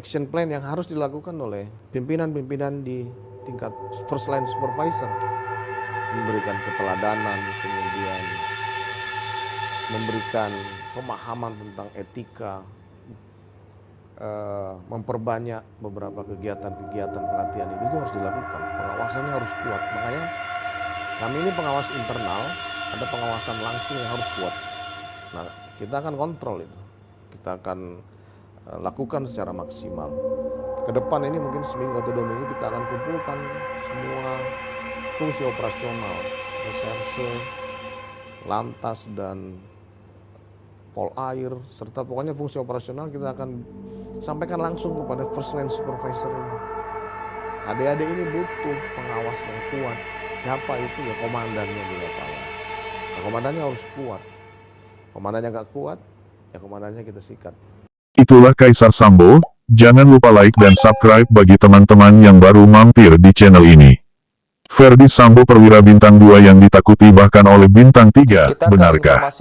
action plan yang harus dilakukan oleh pimpinan-pimpinan di tingkat first line supervisor, memberikan keteladanan, kemudian memberikan pemahaman tentang etika, memperbanyak beberapa kegiatan-kegiatan pelatihan ini itu harus dilakukan. Pengawasannya harus kuat. Makanya kami ini pengawas internal, ada pengawasan langsung yang harus kuat. Nah, kita akan kontrol itu. Kita akan lakukan secara maksimal. Ke depan ini mungkin seminggu atau 2 minggu kita akan kumpulkan semua fungsi operasional, reserse, lantas dan Polair, serta pokoknya fungsi operasional kita akan sampaikan langsung kepada first line supervisor ini. Adik-adik ini butuh pengawas yang kuat. Siapa itu? Ya komandannya di lapangan. Nah, komandannya harus kuat. Komandannya nggak kuat, ya komandannya kita sikat. Itulah Kaisar Sambo. Jangan lupa like dan subscribe bagi teman-teman yang baru mampir di channel ini. Ferdi Sambo perwira bintang 2 yang ditakuti bahkan oleh bintang 3, benarkah?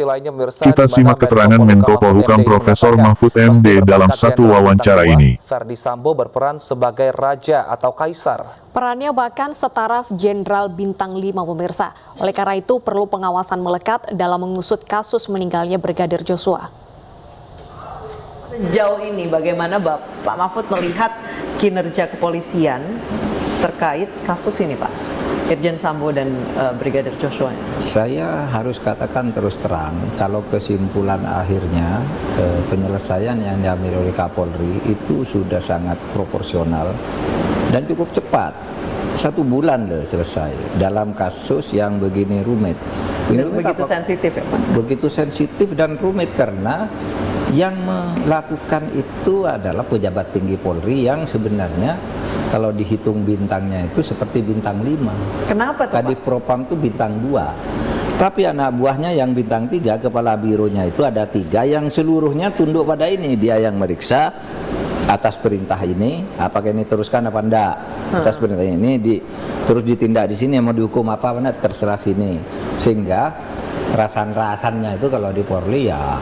Kita simak keterangan Menko Polhukam Profesor Mahfud MD dalam satu wawancara ini. Ferdi Sambo berperan sebagai raja atau kaisar. Perannya bahkan setara Jenderal Bintang 5 pemirsa. Oleh karena itu perlu pengawasan melekat dalam mengusut kasus meninggalnya Brigadir Joshua. Sejauh ini bagaimana Pak Mahfud melihat kinerja kepolisian terkait kasus ini, Pak? Irjen Sambo dan Brigadir Joshua. Saya harus katakan terus terang, kalau kesimpulan akhirnya penyelesaian yang diambil oleh Kapolri itu sudah sangat proporsional dan cukup cepat. 1 bulan loh selesai dalam kasus yang begini rumit. Dan begitu sensitif ya Pak? Begitu sensitif dan rumit karena yang melakukan itu adalah pejabat tinggi Polri yang sebenarnya kalau dihitung bintangnya itu seperti bintang 5. Kenapa tuh, Kadif Propam itu bintang 2. Tapi anak buahnya yang bintang 3, kepala bironya itu ada 3 yang seluruhnya tunduk pada ini. Dia yang meriksa atas perintah ini, apakah ini teruskan apa enggak. Atas perintah ini terus ditindak di sini, mau dihukum apa enggak terserah sini. Sehingga rasan-rasannya itu kalau di Polri ya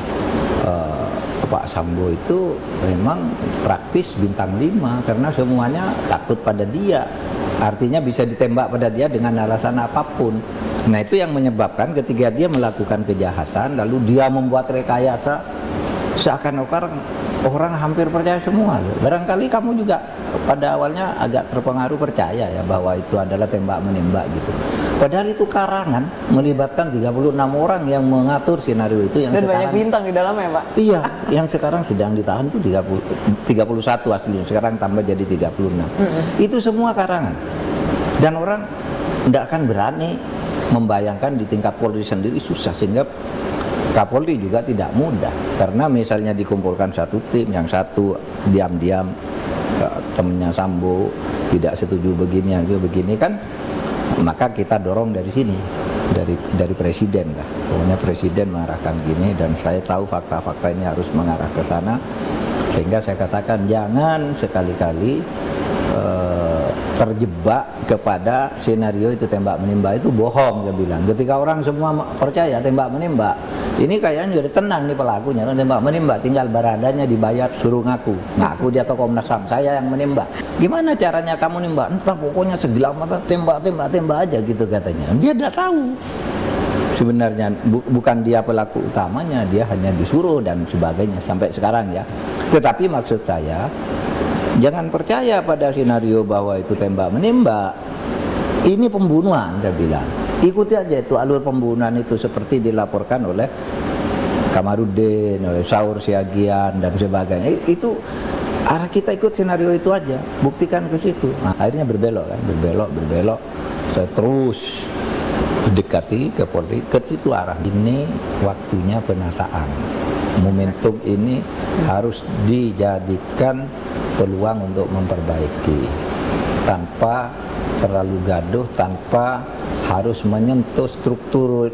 Pak Sambo itu memang praktis bintang 5 karena semuanya takut pada dia. Artinya bisa ditembak pada dia dengan alasan apapun. Nah, itu yang menyebabkan ketika dia melakukan kejahatan lalu dia membuat rekayasa seakan-akan orang hampir percaya semua. Barangkali kamu juga pada awalnya agak terpengaruh percaya ya bahwa itu adalah tembak menembak gitu. Padahal itu karangan melibatkan 36 orang yang mengatur skenario itu yang dan sekarang banyak bintang di dalamnya, Pak. Iya, yang sekarang sedang ditahan itu 31 aslinya, sekarang tambah jadi 36. Itu semua karangan. Dan orang tidak akan berani membayangkan di tingkat Polri sendiri susah, sehingga Kapolri juga tidak mudah. Karena misalnya dikumpulkan satu tim, yang satu diam-diam temennya Sambo tidak setuju begini, yang begini kan, maka kita dorong dari sini, dari presiden lah. Pokoknya presiden mengarahkan gini dan saya tahu fakta-fakta ini harus mengarah ke sana. Sehingga saya katakan jangan sekali-kali terjebak kepada skenario itu tembak menembak itu bohong, saya bilang. Ketika orang semua percaya tembak menembak, ini kayaknya sudah tenang nih pelakunya, tembak menembak, tinggal baradanya dibayar suruh ngaku dia ke Komnas HAM, saya yang menembak. Gimana caranya kamu nembak? Entah, pokoknya segelam mata tembak aja gitu katanya. Dia tidak tahu. Sebenarnya bukan dia pelaku utamanya, dia hanya disuruh dan sebagainya sampai sekarang ya. Tetapi maksud saya, jangan percaya pada skenario bahwa itu tembak menembak. Ini pembunuhan, saya bilang. Ikuti aja itu alur pembunuhan itu seperti dilaporkan oleh Kamarudin, oleh Saur Siagian dan sebagainya. Itu arah kita ikut skenario itu aja, buktikan ke situ. Nah, akhirnya berbelok kan, berbelok. Saya terus mendekati ke Polri, ke situ arah. Ini waktunya penataan. Momentum ini harus dijadikan peluang untuk memperbaiki tanpa terlalu gaduh, tanpa harus menyentuh struktur